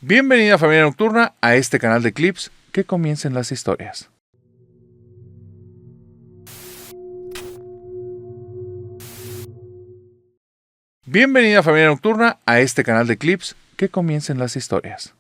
Bienvenida familia nocturna a este canal de clips. Que comiencen las historias. Bienvenida familia nocturna a este canal de clips. Que comiencen las historias.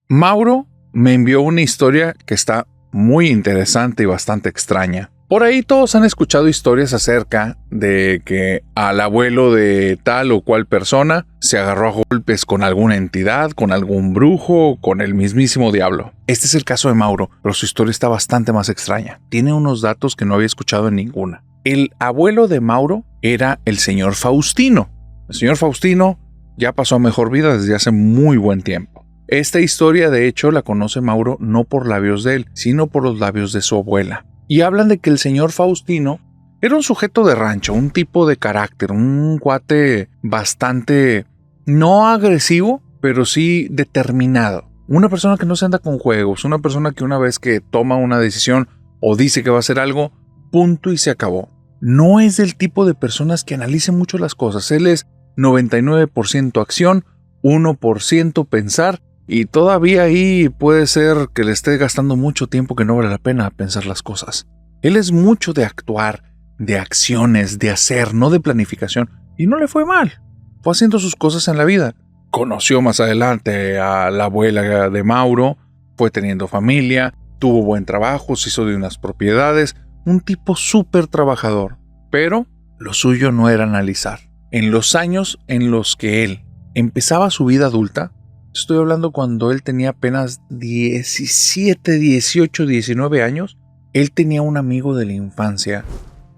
Mauro me envió una historia que está muy interesante y bastante extraña. Por ahí todos han escuchado historias acerca de que al abuelo de tal o cual persona se agarró a golpes con alguna entidad, con algún brujo, con el mismísimo diablo. Este es el caso de Mauro, pero su historia está bastante más extraña. Tiene unos datos que no había escuchado en ninguna. El abuelo de Mauro era el señor Faustino. El señor Faustino ya pasó a mejor vida desde hace muy buen tiempo. Esta historia, de hecho, la conoce Mauro no por labios de él, sino por los labios de su abuela. Y hablan de que el señor Faustino era un sujeto de rancho, un tipo de carácter, un cuate bastante, no agresivo, pero sí determinado. Una persona que no se anda con juegos, una persona que una vez que toma una decisión o dice que va a hacer algo, punto y se acabó. No es del tipo de personas que analicen mucho las cosas. Él es 99% acción, 1% pensar. Y todavía ahí puede ser que le esté gastando mucho tiempo que no vale la pena pensar las cosas. Él es mucho de actuar, de acciones, de hacer, no de planificación. Y no le fue mal. Fue haciendo sus cosas en la vida. Conoció más adelante a la abuela de Mauro, fue teniendo familia, tuvo buen trabajo, se hizo de unas propiedades. Un tipo súper trabajador. Pero lo suyo no era analizar. En los años en los que él empezaba su vida adulta, estoy hablando cuando él tenía apenas 17, 18, 19 años. Él tenía un amigo de la infancia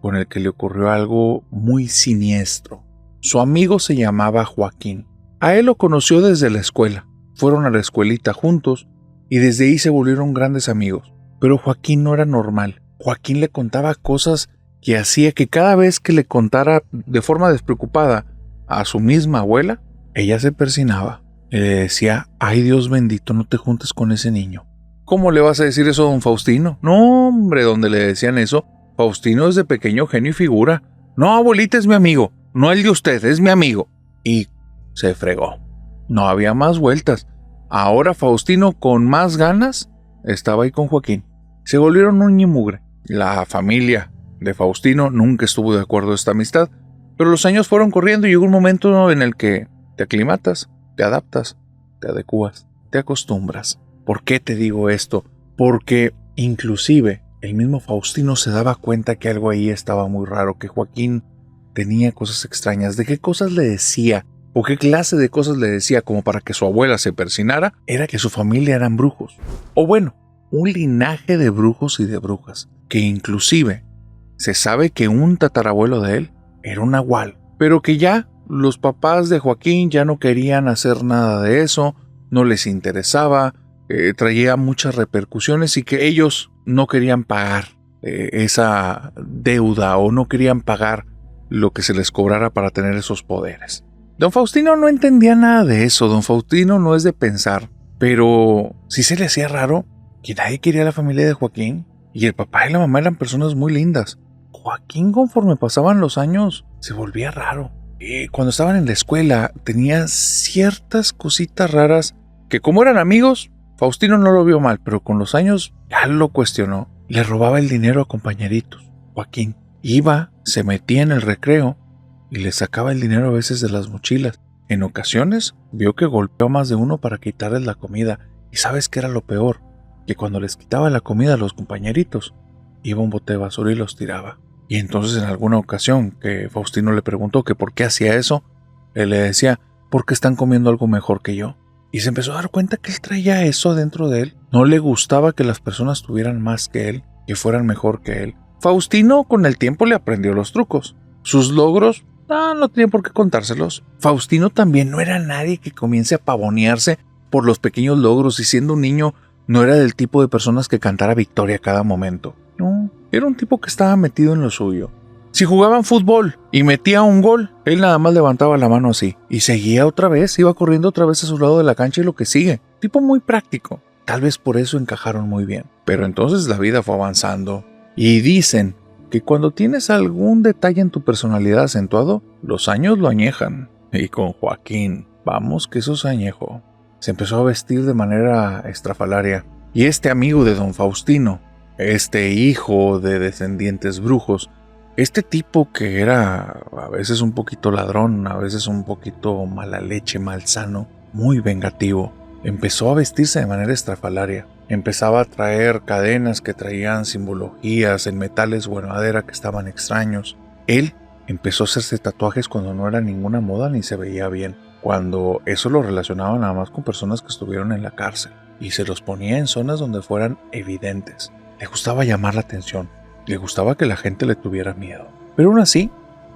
con el que le ocurrió algo muy siniestro. Su amigo se llamaba Joaquín. A él lo conoció desde la escuela. Fueron a la escuelita juntos y desde ahí se volvieron grandes amigos. Pero Joaquín no era normal. Joaquín le contaba cosas que hacía que cada vez que le contara de forma despreocupada a su misma abuela, ella se persinaba. Le decía, ay Dios bendito, no te juntes con ese niño. ¿Cómo le vas a decir eso a don Faustino? No, hombre, donde le decían eso, Faustino es de pequeño genio y figura. No, abuelita, es mi amigo. No el de usted, es mi amigo. Y se fregó. No había más vueltas. Ahora Faustino, con más ganas, estaba ahí con Joaquín. Se volvieron un ñimugre. La familia de Faustino nunca estuvo de acuerdo en esta amistad, pero los años fueron corriendo y llegó un momento en el que te aclimatas. Te adaptas, te adecuas, te acostumbras. ¿Por qué te digo esto? Porque inclusive el mismo Faustino se daba cuenta que algo ahí estaba muy raro, que Joaquín tenía cosas extrañas. ¿De qué cosas le decía? ¿O qué clase de cosas le decía como para que su abuela se persinara? Era que su familia eran brujos. O bueno, un linaje de brujos y de brujas. Que inclusive se sabe que un tatarabuelo de él era un nahual. Pero que ya los papás de Joaquín ya no querían hacer nada de eso, no les interesaba, traía muchas repercusiones y que ellos no querían pagar esa deuda o no querían pagar lo que se les cobrara para tener esos poderes. Don Faustino no entendía nada de eso, don Faustino no es de pensar, pero sí se le hacía raro que nadie quería a la familia de Joaquín y el papá y la mamá eran personas muy lindas. Joaquín, conforme pasaban los años, se volvía raro. Cuando estaban en la escuela tenía ciertas cositas raras que, como eran amigos, Faustino no lo vio mal, pero con los años ya lo cuestionó. Le robaba el dinero a compañeritos. Joaquín iba, se metía en el recreo y le sacaba el dinero a veces de las mochilas. En ocasiones vio que golpeó a más de uno para quitarles la comida. ¿Y sabes qué era lo peor? Que cuando les quitaba la comida a los compañeritos, iba a un bote de basura y los tiraba. Y entonces en alguna ocasión que Faustino le preguntó que por qué hacía eso, él le decía, porque están comiendo algo mejor que yo. Y se empezó a dar cuenta que él traía eso dentro de él. No le gustaba que las personas tuvieran más que él, que fueran mejor que él. Faustino con el tiempo le aprendió los trucos. Sus logros, no tenía por qué contárselos. Faustino también no era nadie que comience a pavonearse por los pequeños logros y siendo un niño no era del tipo de personas que cantara victoria a cada momento. No, era un tipo que estaba metido en lo suyo. Si jugaban fútbol y metía un gol, él nada más levantaba la mano así y seguía otra vez, iba corriendo otra vez a su lado de la cancha y lo que sigue. Tipo muy práctico. Tal vez por eso encajaron muy bien. Pero entonces la vida fue avanzando y dicen que cuando tienes algún detalle en tu personalidad acentuado, los años lo añejan. Y con Joaquín, vamos que eso se añejó. Se empezó a vestir de manera estrafalaria. Y este amigo de don Faustino, este hijo de descendientes brujos, este tipo que era a veces un poquito ladrón, a veces un poquito mala leche, malsano, muy vengativo, empezó a vestirse de manera estrafalaria. Empezaba a traer cadenas que traían simbologías en metales o en madera que estaban extraños. Él empezó a hacerse tatuajes cuando no era ninguna moda ni se veía bien, cuando eso lo relacionaba nada más con personas que estuvieron en la cárcel, y se los ponía en zonas donde fueran evidentes. Le gustaba llamar la atención, le gustaba que la gente le tuviera miedo, pero aún así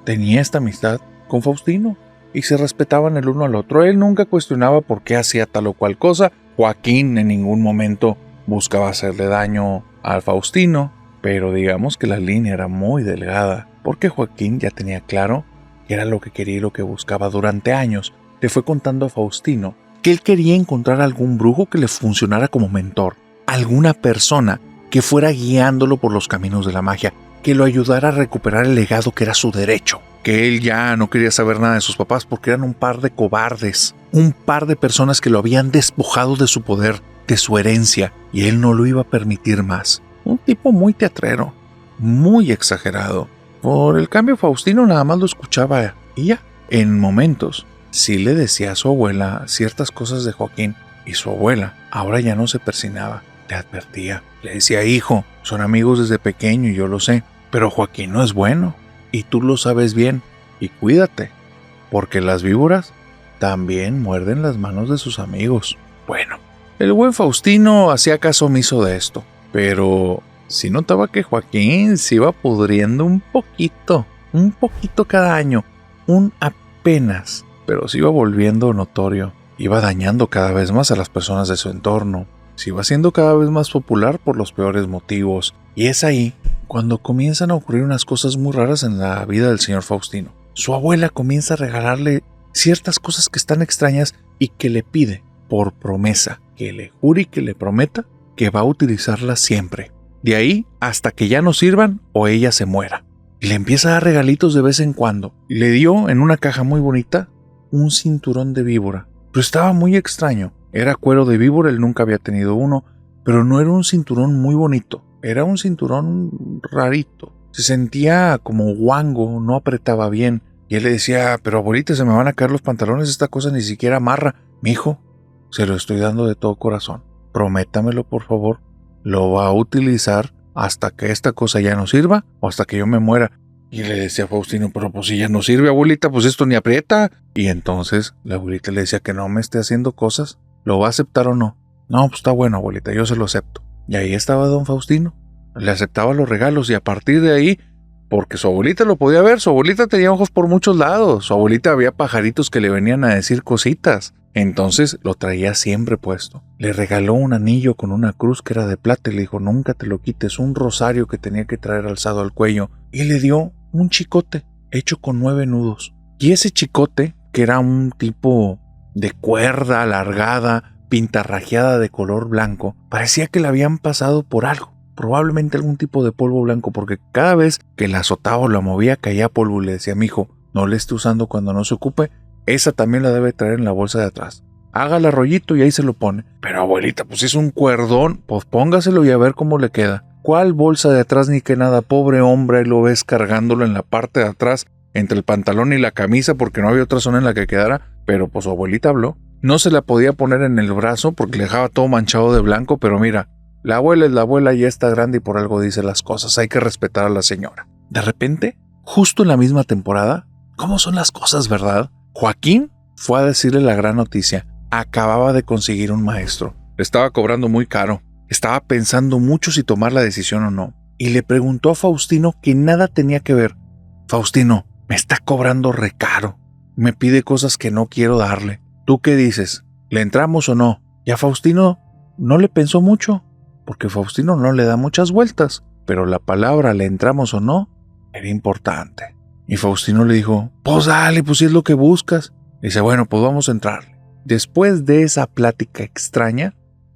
tenía esta amistad con Faustino y se respetaban el uno al otro. Él nunca cuestionaba por qué hacía tal o cual cosa. Joaquín en ningún momento buscaba hacerle daño al Faustino, pero digamos que la línea era muy delgada, porque Joaquín ya tenía claro que era lo que quería y lo que buscaba. Durante años le fue contando a Faustino que él quería encontrar algún brujo que le funcionara como mentor, alguna persona que fuera guiándolo por los caminos de la magia, que lo ayudara a recuperar el legado que era su derecho, que él ya no quería saber nada de sus papás porque eran un par de cobardes, un par de personas que lo habían despojado de su poder, de su herencia, y él no lo iba a permitir más. Un tipo muy teatrero, muy exagerado. Por el cambio, Faustino nada más lo escuchaba y ya. En momentos sí le decía a su abuela ciertas cosas de Joaquín, y su abuela ahora ya no se persinaba, le advertía, le decía: hijo, son amigos desde pequeño y yo lo sé, pero Joaquín no es bueno, y tú lo sabes bien, y cuídate, porque las víboras también muerden las manos de sus amigos. Bueno, el buen Faustino hacía caso omiso de esto, pero sí notaba que Joaquín se iba pudriendo un poquito cada año, un apenas, pero se iba volviendo notorio, iba dañando cada vez más a las personas de su entorno, se iba haciendo cada vez más popular por los peores motivos, y es ahí cuando comienzan a ocurrir unas cosas muy raras en la vida del señor Faustino. Su abuela comienza a regalarle ciertas cosas que están extrañas y que le pide por promesa, que le jure y que le prometa que va a utilizarlas siempre, de ahí hasta que ya no sirvan o ella se muera. Y le empieza a dar regalitos de vez en cuando. Le dio en una caja muy bonita un cinturón de víbora, pero estaba muy extraño. Era cuero de víbora, él nunca había tenido uno, pero no era un cinturón muy bonito, era un cinturón rarito. Se sentía como guango, no apretaba bien, y él le decía: pero abuelita, se me van a caer los pantalones, esta cosa ni siquiera amarra. Mijo, se lo estoy dando de todo corazón, prométamelo por favor, lo va a utilizar hasta que esta cosa ya no sirva o hasta que yo me muera. Y le decía a Faustino: pero pues si ya no sirve, abuelita, pues esto ni aprieta. Y entonces la abuelita le decía: que no me esté haciendo cosas, ¿lo va a aceptar o no? No, pues está bueno, abuelita, yo se lo acepto. Y ahí estaba don Faustino, le aceptaba los regalos, y a partir de ahí, porque su abuelita lo podía ver, su abuelita tenía ojos por muchos lados, su abuelita había pajaritos que le venían a decir cositas, entonces lo traía siempre puesto. Le regaló un anillo con una cruz que era de plata y le dijo: nunca te lo quites, un rosario que tenía que traer alzado al cuello, y le dio un chicote hecho con 9 nudos. Y ese chicote, que era un tipo de cuerda alargada, pintarrajeada de color blanco, parecía que la habían pasado por algo, probablemente algún tipo de polvo blanco, porque cada vez que la azotaba o la movía caía polvo. Y le decía: mijo, no la esté usando cuando no se ocupe, esa también la debe traer en la bolsa de atrás, hágala rollito y ahí se lo pone. Pero abuelita, pues es un cuerdón, pues póngaselo y a ver cómo le queda. ¿Cuál bolsa de atrás ni que nada? Pobre hombre, ahí lo ves cargándolo en la parte de atrás, entre el pantalón y la camisa, porque no había otra zona en la que quedara. Pero pues su abuelita habló. No se la podía poner en el brazo porque le dejaba todo manchado de blanco, pero mira, la abuela es la abuela, ya está grande y por algo dice las cosas, hay que respetar a la señora. De repente, justo en la misma temporada, ¿cómo son las cosas, verdad? Joaquín fue a decirle la gran noticia. Acababa de conseguir un maestro. Le estaba cobrando muy caro. Estaba pensando mucho si tomar la decisión o no. Y le preguntó a Faustino que nada tenía que ver. Faustino, me está cobrando recaro. Me pide cosas que no quiero darle. ¿Tú qué dices? ¿Le entramos o no? Y a Faustino no le pensó mucho, porque Faustino no le da muchas vueltas. Pero la palabra ¿le entramos o no? Era importante. Y Faustino le dijo: pues dale, pues si es lo que buscas. Dice: bueno, pues vamos a entrarle. Después de esa plática extraña,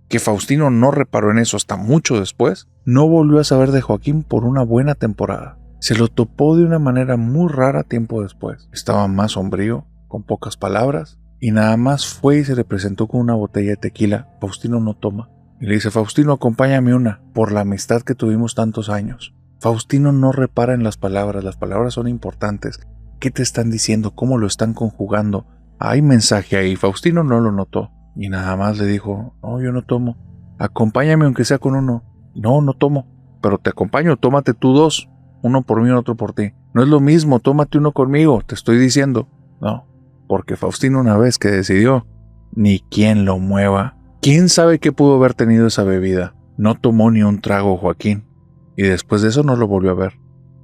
que Faustino no reparó en eso hasta mucho después, no volvió a saber de Joaquín por una buena temporada. Se lo topó de una manera muy rara tiempo después. Estaba más sombrío, con pocas palabras, y nada más fue y se le presentó con una botella de tequila. Faustino no toma. Y le dice: Faustino, acompáñame una, por la amistad que tuvimos tantos años. Faustino no repara en las palabras son importantes. ¿Qué te están diciendo? ¿Cómo lo están conjugando? Hay mensaje ahí. Faustino no lo notó. Y nada más le dijo: no, yo no tomo. Acompáñame aunque sea con uno. No, no tomo. Pero te acompaño, tómate tú dos. Uno por mí, otro por ti. No es lo mismo, tómate uno conmigo, te estoy diciendo. No, porque Faustino una vez que decidió, ni quien lo mueva. ¿Quién sabe qué pudo haber tenido esa bebida? No tomó ni un trago Joaquín. Y después de eso no lo volvió a ver.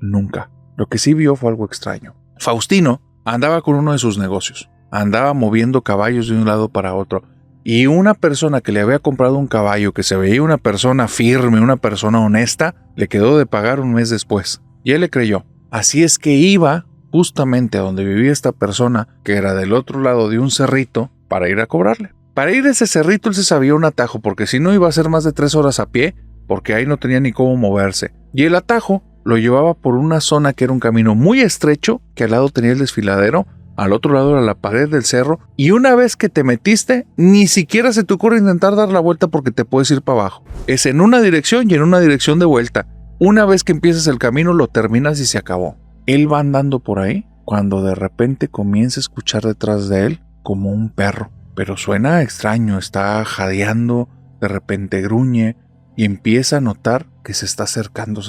Nunca. Lo que sí vio fue algo extraño. Faustino andaba con uno de sus negocios. Andaba moviendo caballos de un lado para otro. Y una persona que le había comprado un caballo, que se veía una persona firme, una persona honesta, le quedó de pagar un mes después. Y él le creyó. Así es que iba justamente a donde vivía esta persona, que era del otro lado de un cerrito, para ir a cobrarle. Para ir a ese cerrito él se sabía un atajo, porque si no iba a ser más de 3 horas a pie, porque ahí no tenía ni cómo moverse. Y el atajo lo llevaba por una zona que era un camino muy estrecho, que al lado tenía el desfiladero, al otro lado era la pared del cerro, y una vez que te metiste, ni siquiera se te ocurre intentar dar la vuelta porque te puedes ir para abajo. Es en una dirección y en una dirección de vuelta. Una vez que empiezas el camino, lo terminas y se acabó. Él va andando por ahí, cuando de repente comienza a escuchar detrás de él como un perro. Pero suena extraño, está jadeando, de repente gruñe, y empieza a notar que se está acercando,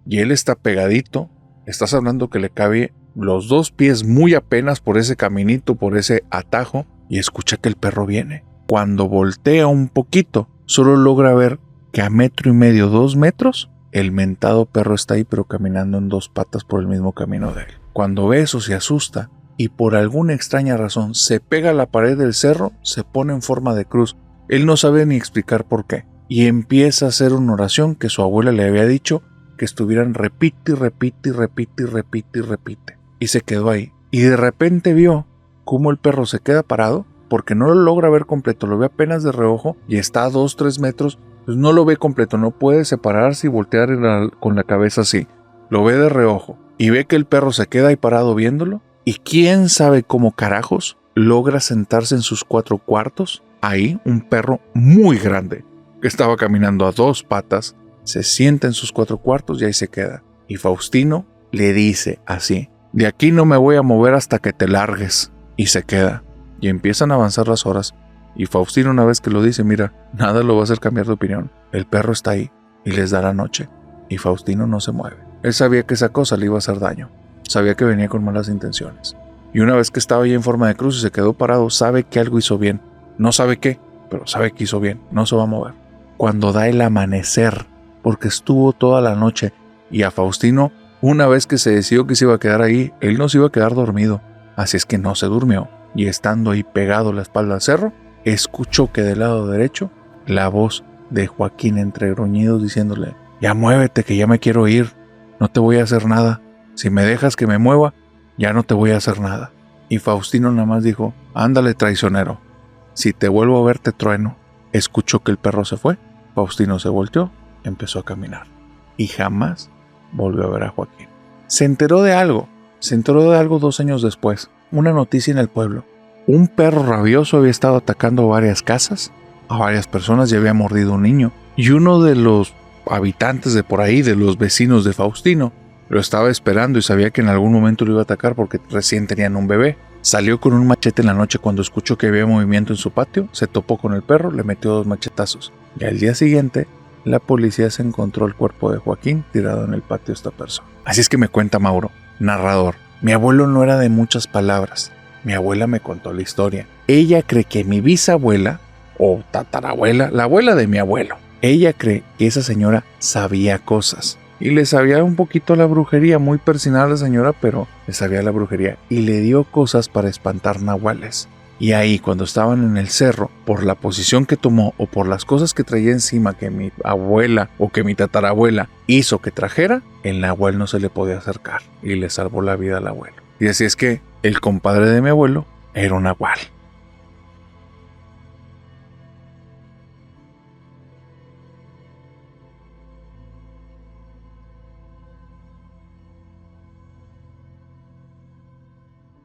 y él está pegadito. Estás hablando que le cabe los 2 pies muy apenas por ese caminito, por ese atajo, y escucha que el perro viene. Cuando voltea un poquito, solo logra ver que a 1.5 metros, 2 metros, el mentado perro está ahí, pero caminando en 2 patas por el mismo camino de él. Cuando ve eso se asusta y por alguna extraña razón se pega a la pared del cerro, se pone en forma de cruz. Él no sabe ni explicar por qué. Y empieza a hacer una oración que su abuela le había dicho que estuvieran repite y repite y repite y repite y repite. Y se quedó ahí. Y de repente vio cómo el perro se queda parado, porque no lo logra ver completo, lo ve apenas de reojo y está a 2-3 metros, pues no lo ve completo, no puede separarse y voltear con la cabeza así. Lo ve de reojo y ve que el perro se queda ahí parado viéndolo, y quién sabe cómo carajos logra sentarse en sus 4 cuartos. Ahí un perro muy grande que estaba caminando a 2 patas se sienta en sus 4 cuartos y ahí se queda. Y Faustino le dice así: de aquí no me voy a mover hasta que te largues. Y se queda. Y empiezan a avanzar las horas. Y Faustino, una vez que lo dice, mira, nada lo va a hacer cambiar de opinión. El perro está ahí y les da la noche. Y Faustino no se mueve. Él sabía que esa cosa le iba a hacer daño. Sabía que venía con malas intenciones. Y una vez que estaba ahí en forma de cruz y se quedó parado, sabe que algo hizo bien. No sabe qué, pero sabe que hizo bien. No se va a mover. Cuando da el amanecer, porque estuvo toda la noche, y a Faustino, una vez que se decidió que se iba a quedar ahí, él no se iba a quedar dormido. Así es que no se durmió. Y estando ahí pegado la espalda al cerro, escuchó que del lado derecho la voz de Joaquín entre gruñidos diciéndole: ya muévete, que ya me quiero ir, no te voy a hacer nada, si me dejas que me mueva, ya no te voy a hacer nada. Y Faustino nada más dijo: ándale, traicionero, si te vuelvo a ver te trueno. Escuchó que el perro se fue, Faustino se volteó, empezó a caminar, y jamás volvió a ver a Joaquín. Se enteró de algo 2 años después, una noticia en el pueblo. Un perro rabioso había estado atacando varias casas, a varias personas, y había mordido a un niño. Y uno de los habitantes de por ahí, de los vecinos de Faustino, lo estaba esperando y sabía que en algún momento lo iba a atacar porque recién tenían un bebé. Salió con un machete en la noche cuando escuchó que había movimiento en su patio, se topó con el perro, le metió 2 machetazos. Y al día siguiente, la policía se encontró el cuerpo de Joaquín tirado en el patio de esta persona. Así es que me cuenta Mauro, narrador: mi abuelo no era de muchas palabras. Mi abuela me contó la historia. Ella cree que mi bisabuela, o tatarabuela, la abuela de mi abuelo, ella cree que esa señora sabía cosas. Y le sabía un poquito la brujería, muy personal la señora, pero le sabía la brujería. Y le dio cosas para espantar nahuales. Y ahí, cuando estaban en el cerro, por la posición que tomó o por las cosas que traía encima que mi abuela o que mi tatarabuela hizo que trajera, el nahual no se le podía acercar y le salvó la vida al abuelo. Y así es que el compadre de mi abuelo era un nahual.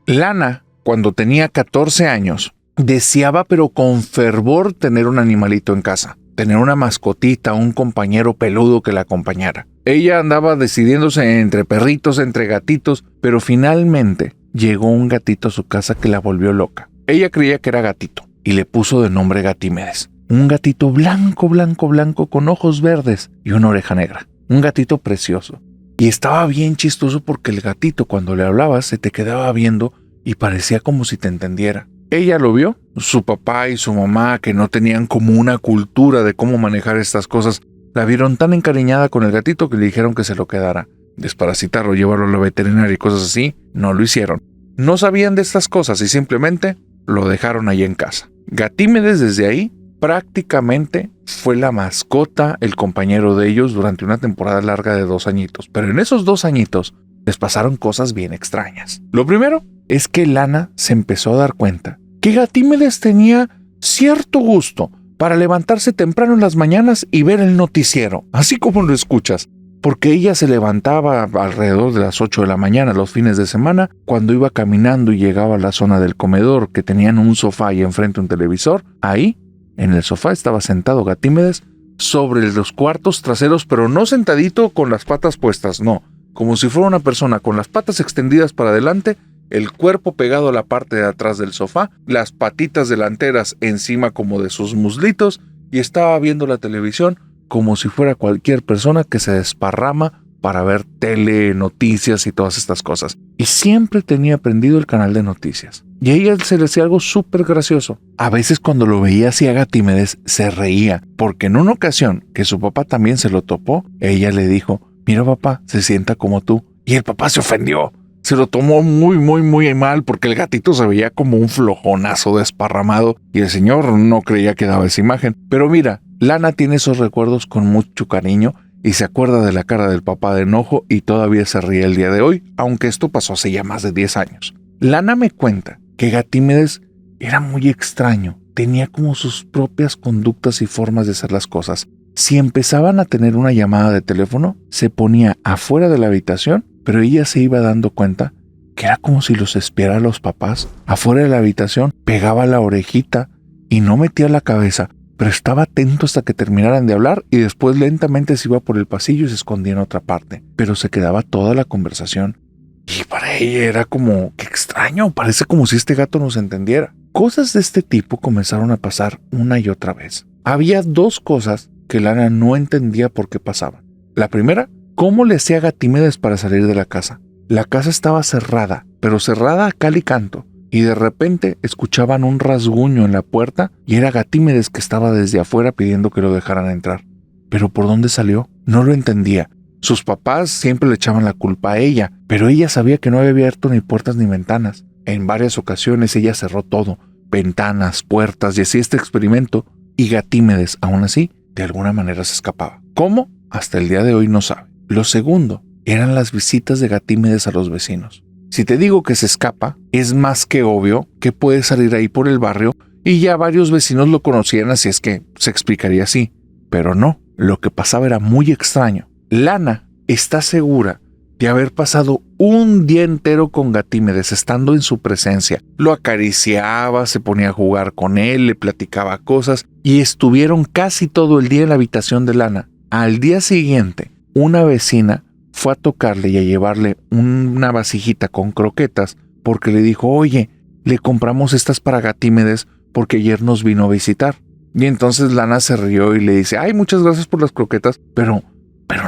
Lana, cuando tenía 14 años, deseaba pero con fervor tener un animalito en casa, tener una mascotita, un compañero peludo que la acompañara. Ella andaba decidiéndose entre perritos, entre gatitos, pero finalmente llegó un gatito a su casa que la volvió loca. Ella creía que era gatito y le puso de nombre Gatímedes. Un gatito blanco, blanco, blanco con ojos verdes y una oreja negra. Un gatito precioso. Y estaba bien chistoso porque el gatito cuando le hablabas se te quedaba viendo y parecía como si te entendiera. Ella lo vio, su papá y su mamá, que no tenían como una cultura de cómo manejar estas cosas, la vieron tan encariñada con el gatito que le dijeron que se lo quedara. Desparasitarlo, llevarlo a la veterinaria y cosas así, no lo hicieron. No sabían de estas cosas y simplemente lo dejaron allí en casa. Gatímedes desde ahí prácticamente fue la mascota, el compañero de ellos durante una temporada larga de 2 añitos. Pero en esos 2 añitos les pasaron cosas bien extrañas. Lo primero es que Lana se empezó a dar cuenta que Gatímedes tenía cierto gusto para levantarse temprano en las mañanas y ver el noticiero, así como lo escuchas, porque ella se levantaba alrededor de las 8 de la mañana los fines de semana, cuando iba caminando y llegaba a la zona del comedor, que tenían un sofá y enfrente un televisor. Ahí, en el sofá, estaba sentado Gatímedes sobre los cuartos traseros, pero no sentadito con las patas puestas, no, como si fuera una persona con las patas extendidas para adelante, el cuerpo pegado a la parte de atrás del sofá, las patitas delanteras encima como de sus muslitos, y estaba viendo la televisión como si fuera cualquier persona que se desparrama para ver tele, noticias y todas estas cosas. Y siempre tenía prendido el canal de noticias. Y a ella se le hacía algo súper gracioso. A veces cuando lo veía así a Gatímedes se reía, porque en una ocasión que su papá también se lo topó, ella le dijo: mira papá, se sienta como tú. Y el papá se ofendió. Se lo tomó muy, muy, muy mal porque el gatito se veía como un flojonazo desparramado y el señor no creía que daba esa imagen. Pero mira, Lana tiene esos recuerdos con mucho cariño y se acuerda de la cara del papá de enojo y todavía se ríe el día de hoy, aunque esto pasó hace ya más de 10 años. Lana me cuenta que Gatímedes era muy extraño, tenía como sus propias conductas y formas de hacer las cosas. Si empezaban a tener una llamada de teléfono, se ponía afuera de la habitación, pero ella se iba dando cuenta que era como si los espiara a los papás. Afuera de la habitación pegaba la orejita y no metía la cabeza, pero estaba atento hasta que terminaran de hablar y después lentamente se iba por el pasillo y se escondía en otra parte, pero se quedaba toda la conversación. Y para ella era como, qué extraño, parece como si este gato nos entendiera. Cosas de este tipo comenzaron a pasar una y otra vez. Había 2 cosas que Lana no entendía por qué pasaban. La primera, ¿cómo le hacía Gatímedes para salir de la casa? La casa estaba cerrada, pero cerrada a cal y canto, y de repente escuchaban un rasguño en la puerta y era Gatímedes que estaba desde afuera pidiendo que lo dejaran entrar. ¿Pero por dónde salió? No lo entendía. Sus papás siempre le echaban la culpa a ella, pero ella sabía que no había abierto ni puertas ni ventanas. En varias ocasiones ella cerró todo, ventanas, puertas, y hacía este experimento, y Gatímedes, aún así, de alguna manera se escapaba. ¿Cómo? Hasta el día de hoy no sabe. Lo segundo eran las visitas de Gatímedes a los vecinos. Si te digo que se escapa, es más que obvio que puede salir ahí por el barrio y ya varios vecinos lo conocían, así es que se explicaría así. Pero no, lo que pasaba era muy extraño. Lana está segura de haber pasado un día entero con Gatímedes, estando en su presencia. Lo acariciaba, se ponía a jugar con él, le platicaba cosas y estuvieron casi todo el día en la habitación de Lana. Al día siguiente, una vecina fue a tocarle y a llevarle una vasijita con croquetas porque le dijo: oye, le compramos estas para Gatímedes porque ayer nos vino a visitar. Y entonces Lana se rió y le dice: ay, muchas gracias por las croquetas, pero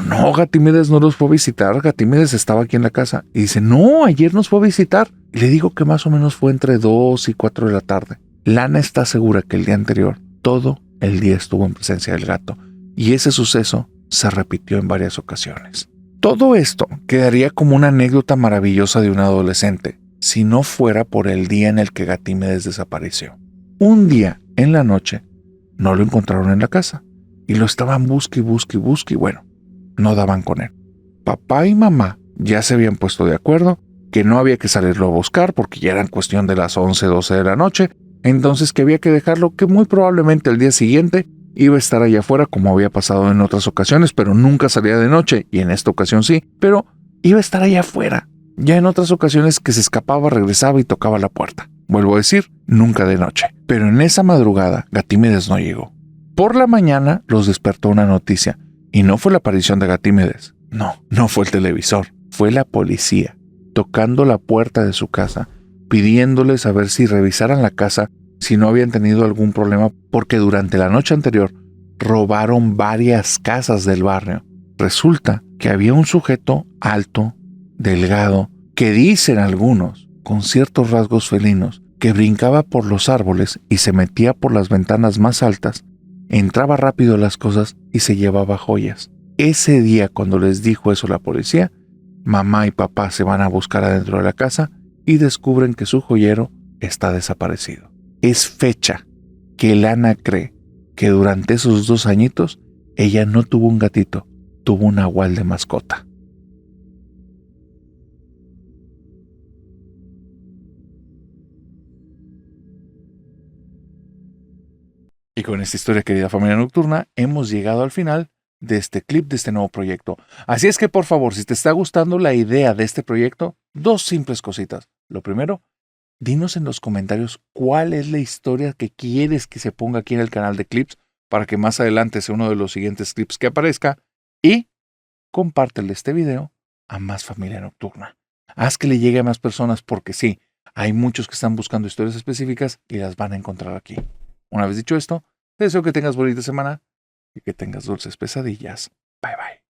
no, Gatímedes no los fue a visitar, Gatímedes estaba aquí en la casa. Y dice: no, ayer nos fue a visitar. Y le digo que más o menos fue entre 2 y 4 de la tarde. Lana está segura que el día anterior, todo el día estuvo en presencia del gato. Y ese suceso se repitió en varias ocasiones. Todo esto quedaría como una anécdota maravillosa de un adolescente, si no fuera por el día en el que Gatímedes desapareció. Un día, en la noche, no lo encontraron en la casa, y lo estaban busque y bueno, no daban con él. Papá y mamá ya se habían puesto de acuerdo que no había que salirlo a buscar porque ya eran cuestión de las 11, 12 de la noche, entonces que había que dejarlo, que muy probablemente el día siguiente iba a estar allá afuera como había pasado en otras ocasiones, pero nunca salía de noche, y en esta ocasión sí, pero iba a estar allá afuera. Ya en otras ocasiones que se escapaba, regresaba y tocaba la puerta. Vuelvo a decir, nunca de noche. Pero en esa madrugada, Gatímedes no llegó. Por la mañana los despertó una noticia. Y no fue la aparición de Gatímedes. No fue el televisor. Fue la policía, tocando la puerta de su casa, pidiéndoles a ver si revisaran la casa, si no habían tenido algún problema, porque durante la noche anterior robaron varias casas del barrio. Resulta que había un sujeto alto, delgado, que dicen algunos, con ciertos rasgos felinos, que brincaba por los árboles y se metía por las ventanas más altas, entraba rápido a las cosas y se llevaba joyas. Ese día, cuando les dijo eso la policía, mamá y papá se van a buscar adentro de la casa y descubren que su joyero está desaparecido. Es fecha que Lana cree que durante esos 2 añitos ella no tuvo un gatito, tuvo un nahual de mascota. Y con esta historia, querida familia nocturna, hemos llegado al final de este clip, de este nuevo proyecto. Así es que, por favor, si te está gustando la idea de este proyecto, 2 simples cositas. Lo primero, dinos en los comentarios cuál es la historia que quieres que se ponga aquí en el canal de clips para que más adelante sea uno de los siguientes clips que aparezca. Y compártele este video a más familia nocturna. Haz que le llegue a más personas porque sí, hay muchos que están buscando historias específicas y las van a encontrar aquí. Una vez dicho esto, te deseo que tengas bonita semana y que tengas dulces pesadillas. Bye bye.